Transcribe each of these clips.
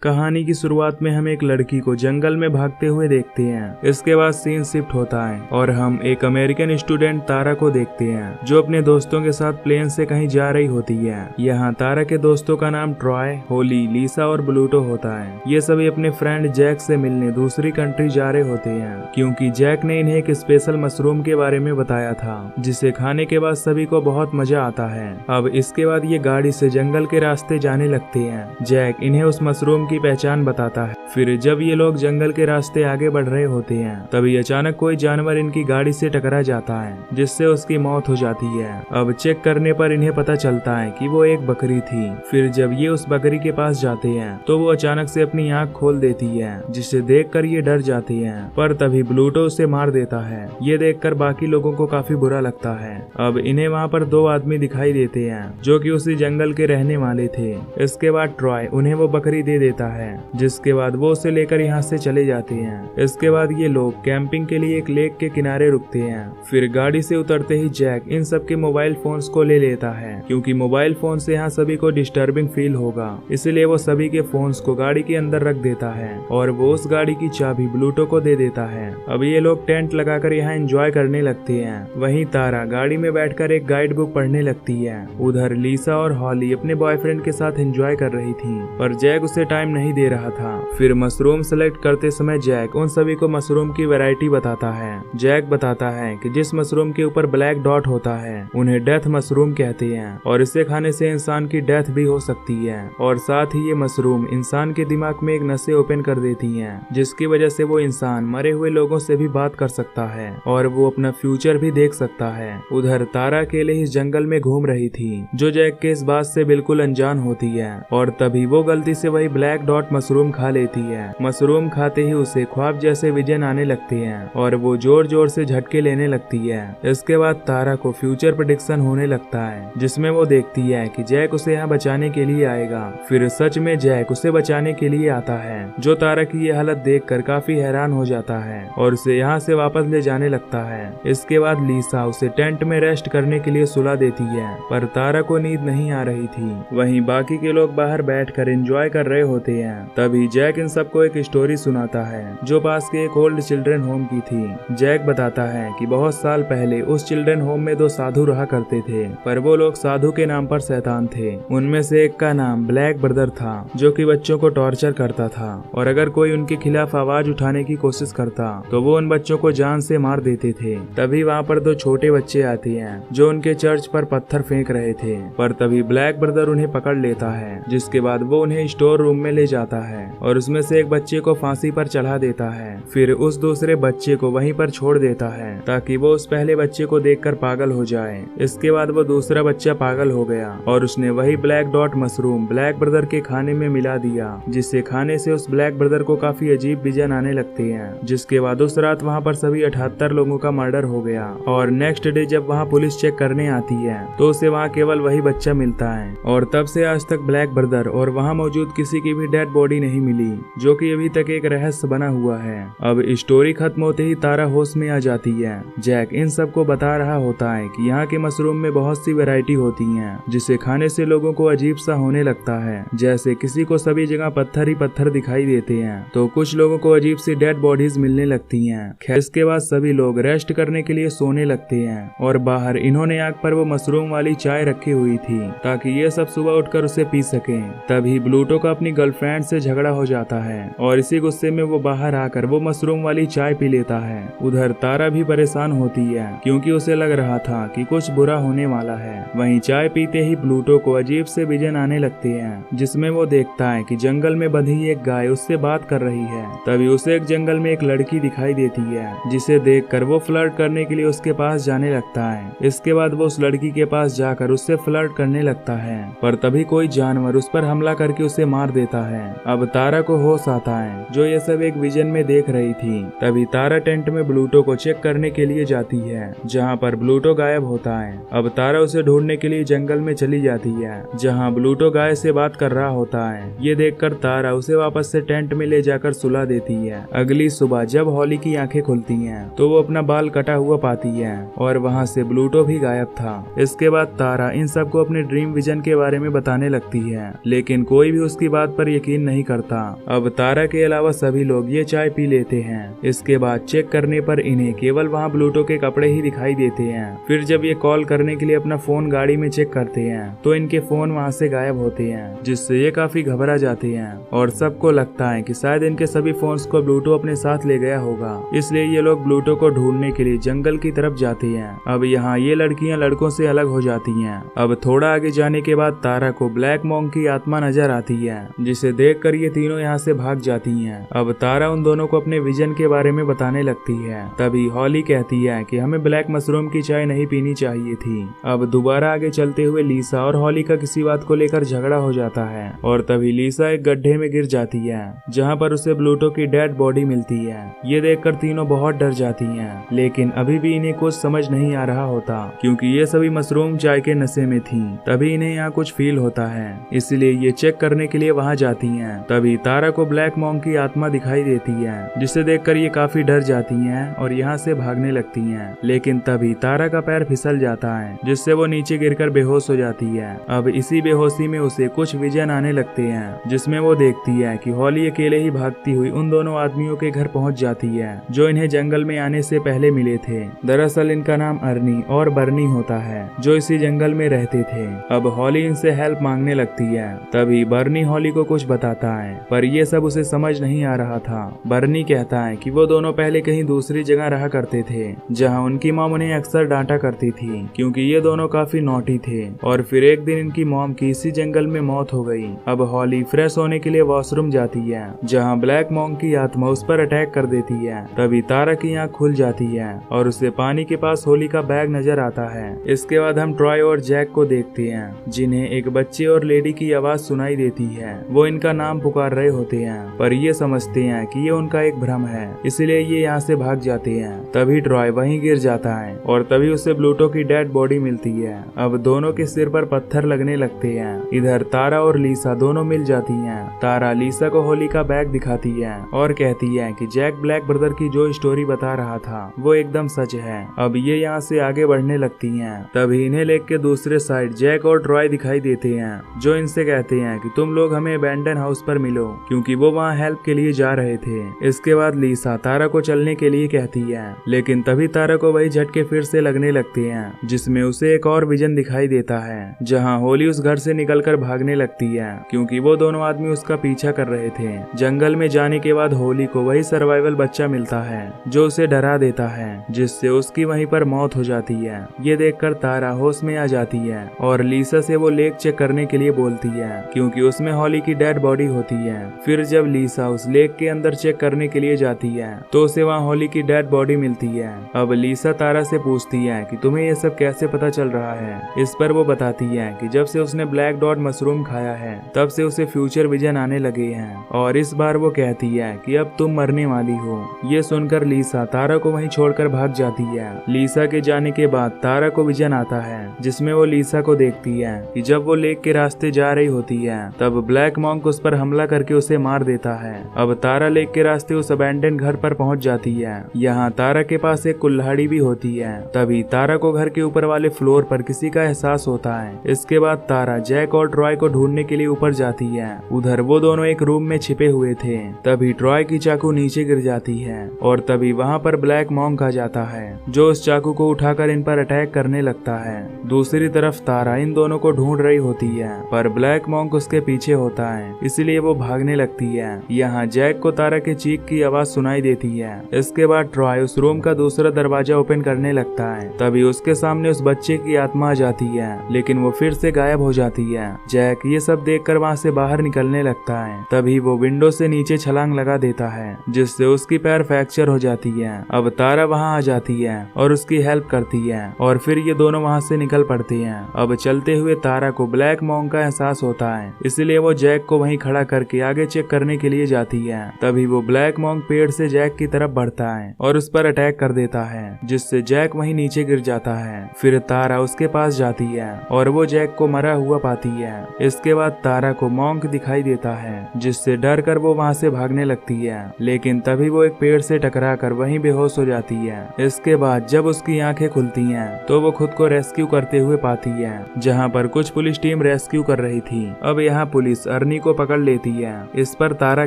कहानी की शुरुआत में हम एक लड़की को जंगल में भागते हुए देखते हैं। इसके बाद सीन शिफ्ट होता है और हम एक अमेरिकन स्टूडेंट तारा को देखते हैं जो अपने दोस्तों के साथ प्लेन से कहीं जा रही होती है। यहाँ तारा के दोस्तों का नाम ट्रॉय, होली, लीसा और ब्लूटो होता है। ये सभी अपने फ्रेंड जैक से मिलने दूसरी कंट्री जा रहे होते हैं क्योंकि जैक ने इन्हें एक स्पेशल मशरूम के बारे में बताया था जिसे खाने के बाद सभी को बहुत मजा आता है। अब इसके बाद ये गाड़ी से जंगल के रास्ते जाने लगते हैं। जैक इन्हें उस मशरूम की पहचान बताता है। फिर जब ये लोग जंगल के रास्ते आगे बढ़ रहे होते हैं तभी अचानक कोई जानवर इनकी गाड़ी से टकरा जाता है जिससे उसकी मौत हो जाती है। अब चेक करने पर इन्हें पता चलता है कि वो एक बकरी थी। फिर जब ये उस बकरी के पास जाते हैं तो वो अचानक से अपनी आंख खोल देती है जिसे देखकर ये डर जाती हैं। पर तभी ब्लूटो उसे मार देता है। ये देखकर बाकी लोगों को काफी बुरा लगता है। अब इन्हें वहाँ पर दो आदमी दिखाई देते हैं जो कि उसी जंगल के रहने वाले थे। इसके बाद ट्रॉय उन्हें वो बकरी दे देता है जिसके बाद वो उसे लेकर यहाँ से चले जाते हैं। इसके बाद ये लोग कैंपिंग के लिए एक लेक के किनारे रुकते हैं। फिर गाड़ी से उतरते ही जैक इन सबके मोबाइल फोन्स को ले लेता है क्योंकि मोबाइल फोन से यहाँ सभी को डिस्टर्बिंग फील होगा, इसलिए वो सभी के फोन्स को गाड़ी के अंदर रख देता है और वो उस गाड़ी की चाबी ब्लूटो को दे देता है। अब ये लोग टेंट लगाकर यहाँ एंजॉय करने लगते हैं। वहीं तारा गाड़ी में बैठकर एक गाइड बुक पढ़ने लगती है। उधर लीसा और हॉली अपने बॉयफ्रेंड के साथ एंजॉय कर रही थी पर जैक उसे टाइम नहीं दे रहा था। फिर मशरूम सेलेक्ट करते समय जैक उन सभी को मशरूम की वैरायटी बताता है। जैक बताता है कि जिस मशरूम के ऊपर ब्लैक डॉट होता है उन्हें डेथ मशरूम कहते हैं और इसे खाने से इंसान की डेथ भी हो सकती है और साथ ही ये मशरूम इंसान के दिमाग में एक नसें ओपन कर देती हैं जिसकी वजह से वो इंसान मरे हुए लोगों से भी बात कर सकता है और वो अपना फ्यूचर भी देख सकता है। उधर तारा अकेले इस जंगल में घूम रही थी जो जैक के इस बात से बिल्कुल अनजान होती है और तभी वो गलती से वही ब्लैक डॉट मशरूम खा लेती है। मशरूम खाते ही उसे ख्वाब जैसे विजन आने लगते हैं और वो जोर जोर से झटके लेने लगती है। इसके बाद तारा को फ्यूचर प्रेडिक्शन होने लगता है जिसमें वो देखती है कि जैक उसे यहाँ बचाने के लिए आएगा। फिर सच में जैक उसे बचाने के लिए आता है जो तारा की ये हालत देखकर काफी हैरान हो जाता है और उसे यहाँ से वापस ले जाने लगता है। इसके बाद लीसा उसे टेंट में रेस्ट करने के लिए सुला देती है पर तारा को नींद नहीं आ रही थी। वहीं बाकी के लोग बाहर बैठकर एंजॉय कर रहे होते हैं। तभी जैक इन सबको एक स्टोरी सुनाता है जो पास के एक ओल्ड चिल्ड्रन होम की थी। जैक बताता है कि बहुत साल पहले उस चिल्ड्रन होम में दो साधु रहा करते थे पर वो लोग साधु के नाम पर शैतान थे। उनमें से एक का नाम ब्लैक ब्रदर था जो कि बच्चों को टॉर्चर करता था और अगर कोई उनके खिलाफ आवाज उठाने की कोशिश करता तो वो उन बच्चों को जान से मार देते थे। तभी वहाँ पर दो छोटे बच्चे आते हैं जो उनके चर्च पर पत्थर फेंक रहे थे पर तभी ब्लैक ब्रदर उन्हें पकड़ लेता है जिसके बाद वो उन्हें स्टोर रूम में ले जाता है और उसमें से एक बच्चे को फांसी पर चढ़ा देता है। फिर उस दूसरे बच्चे को वहीं पर छोड़ देता है ताकि वो उस पहले बच्चे को देखकर पागल हो जाए। इसके बाद वो दूसरा बच्चा पागल हो गया और उसने वही black dot mushroom black brother के खाने में मिला दिया जिससे खाने से उस ब्लैक ब्रदर को काफी अजीब विजन आने लगते हैं। जिसके बाद उस रात वहाँ पर सभी 78 लोगों का मर्डर हो गया और नेक्स्ट डे जब वहाँ पुलिस चेक करने आती है तो उसे वहाँ केवल वही बच्चा मिलता है और तब से आज तक ब्लैक ब्रदर और वहाँ मौजूद किसी की भी डेड बॉडी नहीं मिली जो कि अभी तक एक रहस्य बना हुआ है। अब स्टोरी खत्म होते ही तारा होश में आ जाती है। जैक इन सबको बता रहा होता है कि यहाँ के मशरूम में बहुत सी वैरायटी होती हैं जिसे खाने से लोगों को अजीब सा होने लगता है। जैसे किसी को सभी जगह पत्थर ही पत्थर दिखाई देते हैं तो कुछ लोगों को अजीब सी डेड बॉडीज मिलने लगती हैं। खैर इसके बाद सभी लोग रेस्ट करने के लिए सोने लगते हैं और बाहर इन्होंने आग पर वो मशरूम वाली चाय रखी हुई थी ताकि ये सब सुबह उठकर उसे पी सके। तभी ब्लूटो का अपनी गर्लफ्रेंड से झगड़ा हो जाता है और इसी गुस्से में वो बाहर आकर वो मशरूम वाली चाय पी लेता है। उधर तारा भी परेशान होती है क्योंकि उसे लग रहा था कि कुछ बुरा होने वाला है। वहीं चाय पीते ही ब्लूटो को अजीब से विजन आने लगते हैं जिसमें वो देखता है कि जंगल में बंधी एक गाय उससे बात कर रही है। तभी उसे एक जंगल में एक लड़की दिखाई देती है जिसे देखकर वो फ्लर्ट करने के लिए उसके पास जाने लगता है। इसके बाद वो उस लड़की के पास जाकर उससे फ्लर्ट करने लगता है पर तभी कोई जानवर उस पर हमला करके उसे मार देता है। अब तारा को होश आता है जो ये सब एक विजन में देख रही थी। तभी तारा टेंट में ब्लूटो को चेक करने के लिए जाती है जहाँ पर ब्लूटो गायब होता है। अब तारा उसे ढूंढने के लिए जंगल में चली जाती है जहाँ ब्लूटो गाय से बात कर रहा होता है। ये देखकर तारा उसे वापस से टेंट में ले जाकर सुला देती है। अगली सुबह जब हॉली की आंखें खुलती हैं तो वो अपना बाल कटा हुआ पाती है और वहाँ से ब्लूटो भी गायब था। इसके बाद तारा इन सबको अपने ड्रीम विजन के बारे में बताने लगती है लेकिन कोई भी उसकी बात पर यकीन नहीं करता। अब तारा के अलावा सभी लोग ये चाय पी लेते हैं। इसके बाद चेक करने पर इन्हें केवल वहाँ ब्लूटो के कपड़े ही दिखाई देते हैं। फिर जब ये कॉल करने के लिए अपना फोन गाड़ी में चेक करते हैं तो इनके फोन वहाँ से गायब होते हैं, जिससे ये काफी घबरा जाते हैं और सबको लगता है कि शायद इनके सभी फोन्स को ब्लूटो अपने साथ ले गया होगा। इसलिए ये लोग ब्लूटो को ढूंढने के लिए जंगल की तरफ जाते हैं। अब यहाँ ये लड़कियां लड़कों से अलग हो जाती हैं। अब थोड़ा आगे जाने के बाद तारा को ब्लैक मॉन्क की आत्मा नजर आती है, जिसे देखकर ये तीनों यहाँ से भाग जाती हैं। अब तारा उन दोनों को अपने विजन के बारे में बताने लगती है। तभी हॉली कहती है कि हमें ब्लैक मशरूम की चाय नहीं पीनी चाहिए थी। अब दोबारा आगे चलते हुए लीसा और हॉली का किसी बात को लेकर झगड़ा हो जाता है और तभी लीसा एक गड्ढे में गिर जाती है, जहाँ पर उसे ब्लूटो की डेड बॉडी मिलती है। ये देखकर तीनों बहुत डर जाती हैं, लेकिन अभी भी इन्हें कुछ समझ नहीं आ रहा होता क्योंकि ये सभी मशरूम चाय के नशे में थी। तभी इन्हें यहाँ कुछ फील होता है, इसलिए ये चेक करने के लिए वहाँ जाती हैं। तभी तारा को ब्लैक मॉन्क की आत्मा दिखाई देती है, जिसे देखकर ये काफी डर जाती हैं और यहाँ से भागने लगती हैं। लेकिन तभी तारा का पैर फिसल जाता है, जिससे वो नीचे गिरकर बेहोश हो जाती है। अब इसी बेहोशी में उसे कुछ विजन आने लगते हैं, जिसमें वो देखती है कि हॉली अकेले ही भागती हुई उन दोनों आदमियों के घर पहुंच जाती है जो इन्हें जंगल में आने से पहले मिले थे। दरअसल इनका नाम अर्नी और बर्नी होता है, जो इसी जंगल में रहते थे। अब हॉली इनसे हेल्प मांगने लगती है। तभी बर्नी हॉली को कुछ बताता है, पर ये सब उसे समझ नहीं आ रहा था। बर्नी कहता है कि वो दोनों पहले कहीं दूसरी जगह रहा करते थे, जहाँ उनकी मॉम उन्हें अक्सर डांटा करती थी क्योंकि ये दोनों काफी नॉटी थे। और फिर एक दिन इनकी मॉम की इसी जंगल में मौत हो गई। अब हॉली फ्रेश होने के लिए वॉशरूम जाती है, जहाँ ब्लैक मॉन्क की आत्मा उस पर अटैक कर देती है। तभी तारा की आँख खुल जाती है और उसे पानी के पास होली का बैग नजर आता है। इसके बाद हम ट्रॉय और जैक को देखते हैं, जिन्हें एक बच्चे और लेडी की आवाज सुनाई देती है। वो इनका नाम पुकार रहे होते हैं, पर ये समझते हैं कि ये उनका एक भ्रम है, इसलिए ये यहाँ से भाग जाते हैं। तभी ट्रॉय वहीं गिर जाता है और तभी उसे ब्लूटो की डेड बॉडी मिलती है। अब दोनों के सिर पर पत्थर लगने लगते हैं। इधर तारा और लीसा दोनों मिल जाती हैं। तारा लीसा को होली का बैग दिखाती है और कहती है कि जैक ब्लैक ब्रदर की जो स्टोरी बता रहा था वो एकदम सच है। अब ये यहाँ से आगे बढ़ने लगती हैं। तभी इन्हें लेक के दूसरे साइड जैक और ट्रॉय दिखाई देते हैं, जो इनसे कहते हैं कि तुम लोग हमें अबैंडन हाउस पर मिलो, क्योंकि वो वहाँ हेल्प के लिए जा रहे थे। इसके बाद लीसा तारा को चलने के लिए कहती है, लेकिन तभी तारा को वही झटके फिर से लगने लगते हैं, जिसमें उसे एक और विजन दिखाई देता है, जहाँ होली उस घर से निकलकर भागने लगती है क्योंकि वो दोनों आदमी उसका पीछा कर रहे थे। जंगल में जाने के बाद होली को वही सर्वाइवल बच्चा मिलता है जो उसे डरा देता है, जिससे उसकी वहीं पर मौत हो जाती है। ये देखकर तारा होश में आ जाती है और लीसा से वो लेक चेक करने के लिए बोलती है, क्योंकि उसमें हॉली की डेड बॉडी होती है। फिर जब लीसा उस लेक के अंदर चेक करने के लिए जाती है तो उसे वहाँ हॉली की डेड बॉडी मिलती है। अब लीसा तारा से पूछती है कि तुम्हें ये सब कैसे पता चल रहा है। इस पर वो बताती है कि जब से उसने ब्लैक डॉट मशरूम खाया है तब से उसे फ्यूचर विजन आने लगे हैं, और इस बार वो कहती है कि अब तुम मरने वाली हो। ये सुनकर लीसा तारा को वहीं छोड़कर भाग जाती है। लीसा के जाने के बाद तारा को विजन आता है, जिसमें वो लीसा को देखती है कि जब वो लेक के रास्ते जा रही होती है तब ब्लैक मॉन्क उस पर हमला करके उसे मार देता है। अब तारा लेक के रास्ते उस अबैंडन घर पर पहुंच जाती है। यहाँ तारा के पास एक कुल्हाड़ी भी होती है। तभी तारा को घर के ऊपर वाले फ्लोर पर किसी का एहसास होता है। इसके बाद तारा जैक और ट्रॉय को ढूंढने के लिए ऊपर जाती है। उधर वो दोनों एक रूम में छिपे हुए थे। तभी ट्रॉय की चाकू नीचे गिर जाती है और तभी वहाँ पर ब्लैक मॉन्क आ जाता है, जो उस चाकू को उठाकर इन पर अटैक करने लगता है। दूसरी तरफ तारा इन दोनों को ढूंढ रही होती है, पर ब्लैक मॉन्क उसके पीछे होता है, इसलिए वो भागने लगती है। यहाँ जैक को तारा के चीख की आवाज सुनाई देती है। इसके बाद ट्रॉय उस रूम का दूसरा दरवाजा ओपन करने लगता है। तभी उसके सामने उस बच्चे की आत्मा आ जाती है, लेकिन वो फिर से गायब हो जाती है। जैक ये सब देखकर वहाँ से बाहर निकलने लगता है। तभी वो विंडो से नीचे छलांग लगा देता है, जिससे उसकी पैर फ्रैक्चर हो जाती है। अब तारा वहाँ आ जाती है और उसकी हेल्प करती है, और फिर ये दोनों वहाँ से निकल पड़ते हैं। अब चलते हुए तारा को ब्लैक मॉन्क का एहसास होता है, इसलिए वो जैक को वहीं खड़ा करके आगे चेक करने के लिए जाती है। तभी वो ब्लैक मॉन्क पेड़ से जैक की तरफ बढ़ता है और उस पर अटैक कर देता है, जिससे जैक वहीं नीचे गिर जाता है। फिर तारा उसके पास जाती है और वो जैक को मरा हुआ पाती है। इसके बाद तारा को मॉन्क दिखाई देता है, जिससे डर कर वो वहाँ से भागने लगती है, लेकिन तभी वो एक पेड़ से टकरा कर वहीं बेहोश हो जाती है। इसके बाद जब उसकी आंखें खुलती हैं तो वो खुद को रेस्क्यू करते हुए पाती है, जहाँ पर कुछ पुलिस टीम रेस्क्यू कर रही थी। अब यहाँ पुलिस अर्नी को पकड़ लेती है। इस पर तारा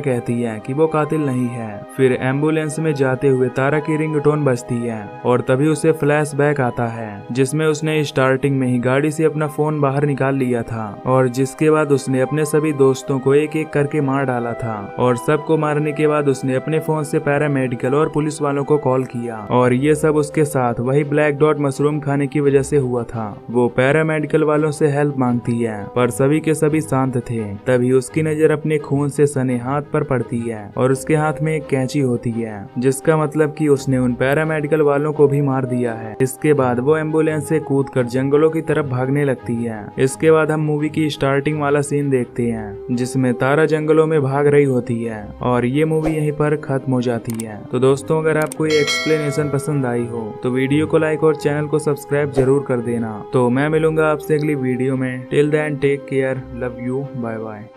कहती है कि वो कातिल नहीं है। फिर एम्बुलेंस में जाते हुए तारा की रिंगटोन बजती है और तभी उसे फ्लैशबैक आता है जिसमें उसने स्टार्टिंग में ही गाड़ी से अपना फोन बाहर निकाल लिया था और जिसके बाद उसने अपने सभी दोस्तों को एक एक करके मार डाला था और सबको मारने के बाद उसने अपने फोन से पैरामेडिकल और पुलिस वालों को कॉल किया और ये सब उसके साथ वही ब्लैक डॉट मशरूम खाने की वजह से हुआ था। वो पैरामेडिकल वालों से हेल्प मांगती है पर सभी के सभी शांत थे। तभी उसकी नजर अपने खून से सने हाथ पर पड़ती है और उसके हाथ में एक कैंची होती है जिसका मतलब कि उसने उन पैरामेडिकल वालों को भी मार दिया है। इसके बाद वो एम्बुलेंस से कूदकर जंगलों की तरफ भागने लगती है। इसके बाद हम मूवी की स्टार्टिंग वाला सीन देखते हैं जिसमें तारा जंगलों में भाग रही होती है और ये मूवी यहीं पर खत्म हो जाती है। तो दोस्तों अगर आपको ये एक्सप्लेनेशन पसंद आई हो तो वीडियो को लाइक और चैनल को सब्सक्राइब जरूर कर देना। तो मैं मिलूंगा आपसे अगली वीडियो में। Till then take care, love you, bye bye.